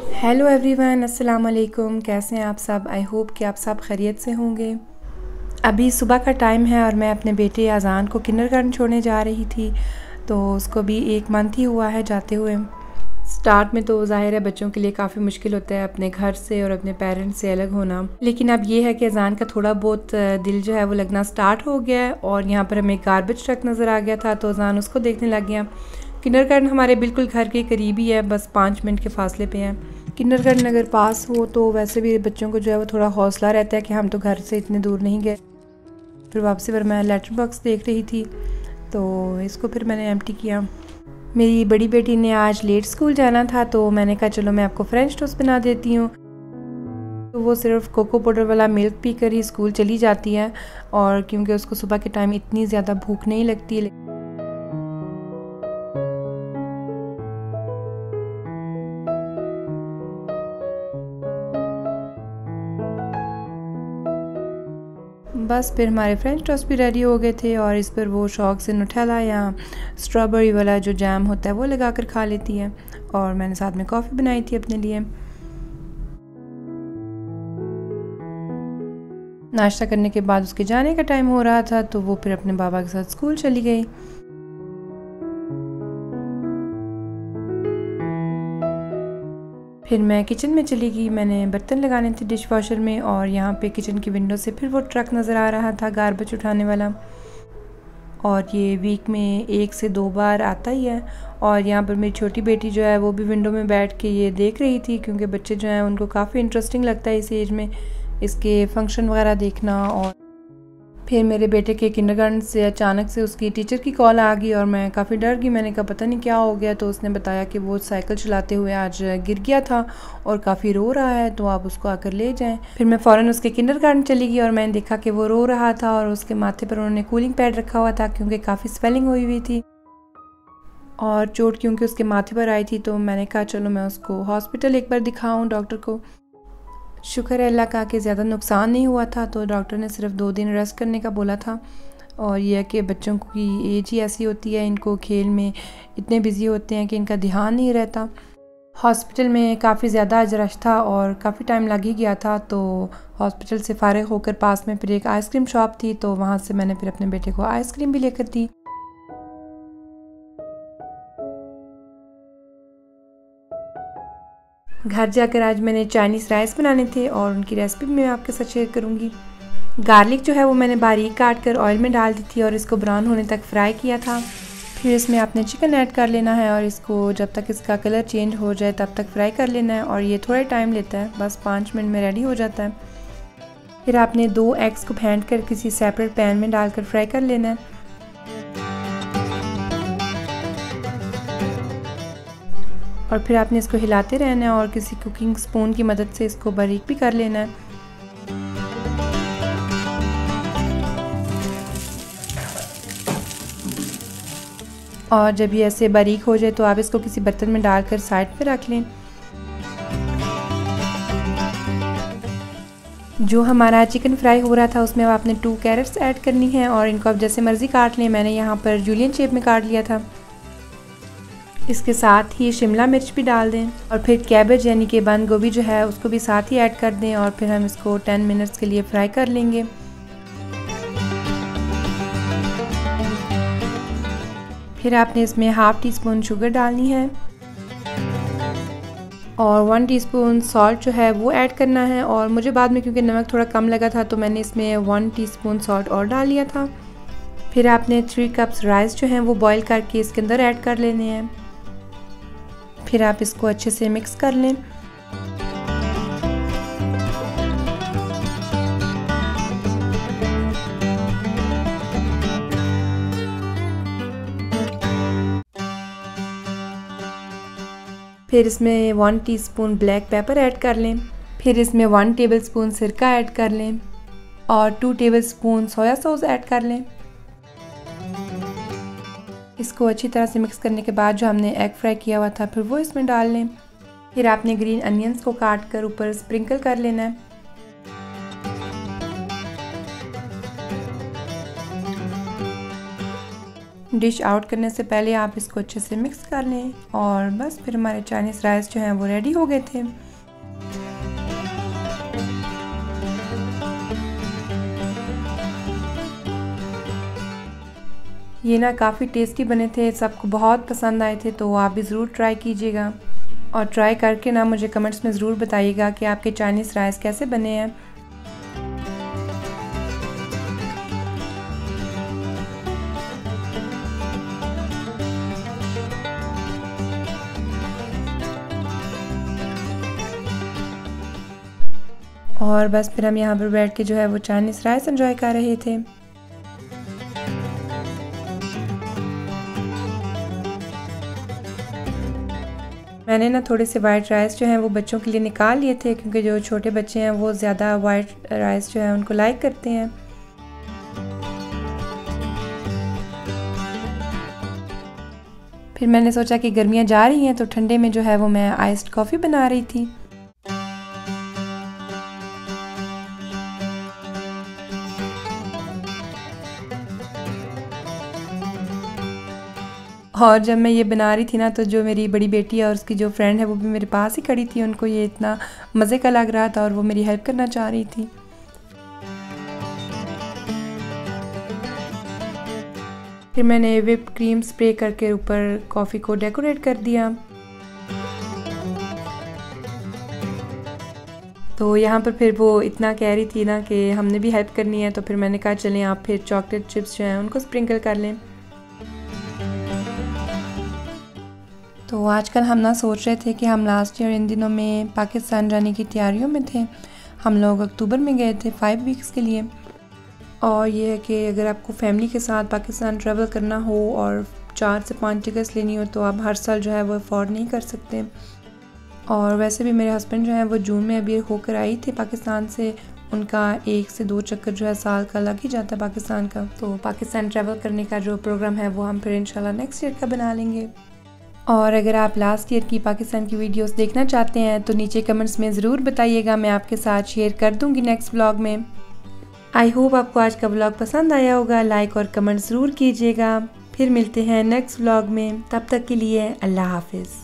Hello everyone, अस्सलाम वालेकुम। कैसे हैं आप सब? आई होप कि आप सब खैरियत से होंगे। अभी सुबह का टाइम है और मैं अपने बेटे अज़ान को किंडरगार्टन छोड़ने जा रही थी। तो उसको भी 1 मंथ ही हुआ है जाते हुए। स्टार्ट में तो ज़ाहिर है बच्चों के लिए काफ़ी मुश्किल होता है अपने घर से और अपने पेरेंट्स से अलग होना, लेकिन अब ये है कि अज़ान का थोड़ा बहुत दिल जो है वो लगना स्टार्ट हो गया है। और यहाँ पर हमें गार्बेज ट्रक नज़र आ गया था तो अज़ान उसको देखने लग गया। किंडरगार्टन हमारे बिल्कुल घर के करीब ही है, बस 5 मिनट के फासले पे है। किंडरगार्टन अगर पास हो तो वैसे भी बच्चों को जो है वो थोड़ा हौसला रहता है कि हम तो घर से इतने दूर नहीं गए। फिर वापसी पर मैं लेटर बॉक्स देख रही थी तो इसको फिर मैंने एम्प्टी किया। मेरी बड़ी बेटी ने आज लेट स्कूल जाना था तो मैंने कहा चलो मैं आपको फ्रेंच टोस्ट बना देती हूँ। तो वो सिर्फ कोको पाउडर वाला मिल्क पी कर ही स्कूल चली जाती है, और क्योंकि उसको सुबह के टाइम इतनी ज़्यादा भूख नहीं लगती। बस फिर हमारे फ्रेंच टोस्ट भी रेडी हो गए थे और इस पर वो शौक़ से नुटेला या स्ट्रॉबेरी वाला जो जैम होता है वो लगा कर खा लेती है। और मैंने साथ में कॉफ़ी बनाई थी अपने लिए। नाश्ता करने के बाद उसके जाने का टाइम हो रहा था तो वो फिर अपने बाबा के साथ स्कूल चली गई। फिर मैं किचन में चली गई। मैंने बर्तन लगाने थे डिश वॉशर में, और यहाँ पे किचन की विंडो से फिर वो ट्रक नज़र आ रहा था गार्बेज उठाने वाला। और ये वीक में 1 से 2 बार आता ही है। और यहाँ पर मेरी छोटी बेटी जो है वो भी विंडो में बैठ के ये देख रही थी, क्योंकि बच्चे जो हैं उनको काफ़ी इंटरेस्टिंग लगता है इस एज में इसके फंक्शन वगैरह देखना। और फिर मेरे बेटे के किंडरगार्टन से अचानक से उसकी टीचर की कॉल आ गई और मैं काफ़ी डर गई। मैंने कहा पता नहीं क्या हो गया, तो उसने बताया कि वो साइकिल चलाते हुए आज गिर गया था और काफ़ी रो रहा है, तो आप उसको आकर ले जाएं। फिर मैं फ़ौरन उसके किंडरगार्टन चली गई और मैंने देखा कि वो रो रहा था और उसके माथे पर उन्होंने कूलिंग पैड रखा हुआ था, क्योंकि काफ़ी स्वेलिंग हुई थी और चोट क्योंकि उसके माथे पर आई थी। तो मैंने कहा चलो मैं उसको हॉस्पिटल एक बार दिखाऊँ डॉक्टर को। शुक्र है अल्लाह का कि ज़्यादा नुकसान नहीं हुआ था, तो डॉक्टर ने सिर्फ 2 दिन रेस्ट करने का बोला था। और यह कि बच्चों की एज ही ऐसी होती है, इनको खेल में इतने बिज़ी होते हैं कि इनका ध्यान नहीं रहता। हॉस्पिटल में काफ़ी ज़्यादा आज रश था और काफ़ी टाइम लग ही गया था। तो हॉस्पिटल से फ़ारिग होकर पास में फिर एक आइसक्रीम शॉप थी, तो वहाँ से मैंने फिर अपने बेटे को आइसक्रीम भी लेकर दी। घर जाकर आज मैंने चाइनीज़ राइस बनाने थे और उनकी रेसिपी मैं आपके साथ शेयर करूँगी। गार्लिक जो है वो मैंने बारीक काट कर ऑयल में डाल दी थी और इसको ब्राउन होने तक फ्राई किया था। फिर इसमें आपने चिकन ऐड कर लेना है और इसको जब तक इसका कलर चेंज हो जाए तब तक फ्राई कर लेना है, और ये थोड़ा टाइम लेता है, बस 5 मिनट में रेडी हो जाता है। फिर आपने 2 एग्स को फेंट कर किसी सेपरेट पैन में डालकर फ्राई कर लेना है। और फिर आपने इसको हिलाते रहना है और किसी कुकिंग स्पून की मदद से इसको बारीक भी कर लेना है। और जब ये ऐसे बारीक हो जाए तो आप इसको किसी बर्तन में डालकर साइड पे रख लें। जो हमारा चिकन फ्राई हो रहा था उसमें अब आपने 2 कैरेट्स ऐड करनी है और इनको आप जैसे मर्ज़ी काट लें। मैंने यहाँ पर जूलियन शेप में काट लिया था। इसके साथ ही शिमला मिर्च भी डाल दें और फिर कैबेज यानी कि बंद गोभी जो है उसको भी साथ ही ऐड कर दें, और फिर हम इसको 10 मिनट्स के लिए फ्राई कर लेंगे। फिर आपने इसमें ½ टीस्पून शुगर डालनी है और 1 टीस्पून सॉल्ट जो है वो ऐड करना है। और मुझे बाद में क्योंकि नमक थोड़ा कम लगा था तो मैंने इसमें 1 टीस्पून सॉल्ट और डाल लिया था। फिर आपने 3 कप्स राइस जो हैं वो बॉईल करके इसके अंदर ऐड कर लेने हैं। फिर आप इसको अच्छे से मिक्स कर लें। फिर इसमें 1 टीस्पून ब्लैक पेपर ऐड कर लें। फिर इसमें 1 टेबलस्पून सिरका ऐड कर लें और 2 टेबलस्पून सोया सॉस ऐड कर लें। इसको अच्छी तरह से मिक्स करने के बाद जो हमने एग फ्राई किया हुआ था फिर वो इसमें डाल लें। फिर आपने ग्रीन अनियंस को काट कर ऊपर स्प्रिंकल कर लेना है। डिश आउट करने से पहले आप इसको अच्छे से मिक्स कर लें और बस फिर हमारे चाइनीज़ राइस जो हैं वो रेडी हो गए थे। ये ना काफ़ी टेस्टी बने थे, सबको बहुत पसंद आए थे, तो आप भी ज़रूर ट्राई कीजिएगा और ट्राई करके ना मुझे कमेंट्स में ज़रूर बताइएगा कि आपके चाइनीज़ राइस कैसे बने हैं। और बस फिर हम यहाँ पर बैठ के जो है वो चाइनीज़ राइस एंजॉय कर रहे थे। मैंने ना थोड़े से वाइट राइस जो हैं वो बच्चों के लिए निकाल लिए थे, क्योंकि जो छोटे बच्चे हैं वो ज़्यादा वाइट राइस जो है उनको लाइक करते हैं। फिर मैंने सोचा कि गर्मियाँ जा रही हैं तो ठंडे में जो है वो मैं आइस्ड कॉफ़ी बना रही थी। और जब मैं ये बना रही थी ना तो जो मेरी बड़ी बेटी है और उसकी जो फ्रेंड है वो भी मेरे पास ही खड़ी थी। उनको ये इतना मज़े का लग रहा था और वो मेरी हेल्प करना चाह रही थी। फिर मैंने व्हिप क्रीम स्प्रे करके ऊपर कॉफ़ी को डेकोरेट कर दिया। तो यहाँ पर फिर वो इतना कह रही थी ना कि हमने भी हेल्प करनी है, तो फिर मैंने कहा चलें आप फिर चॉकलेट चिप्स जो हैं उनको स्प्रिंकल कर लें। तो आजकल हम ना सोच रहे थे कि हम लास्ट ईयर इन दिनों में पाकिस्तान जाने की तैयारियों में थे। हम लोग अक्टूबर में गए थे 5 वीक्स के लिए। और ये है कि अगर आपको फैमिली के साथ पाकिस्तान ट्रैवल करना हो और 4 से 5 टिकट्स लेनी हो तो आप हर साल जो है वो अफोर्ड नहीं कर सकते। और वैसे भी मेरे हस्बैंड जो हैं वो जून में अभी होकर आई थे पाकिस्तान से। उनका 1 से 2 चक्कर जो है साल का लग ही जाता है पाकिस्तान का। तो पाकिस्तान ट्रैवल करने का जो प्रोग्राम है वो हम फिर इंशाल्लाह नेक्स्ट ईयर का बना लेंगे। और अगर आप लास्ट ईयर की पाकिस्तान की वीडियोस देखना चाहते हैं तो नीचे कमेंट्स में ज़रूर बताइएगा, मैं आपके साथ शेयर कर दूंगी नेक्स्ट व्लॉग में। आई होप आपको आज का व्लॉग पसंद आया होगा। लाइक और कमेंट ज़रूर कीजिएगा। फिर मिलते हैं नेक्स्ट व्लॉग में, तब तक के लिए अल्लाह हाफिज़।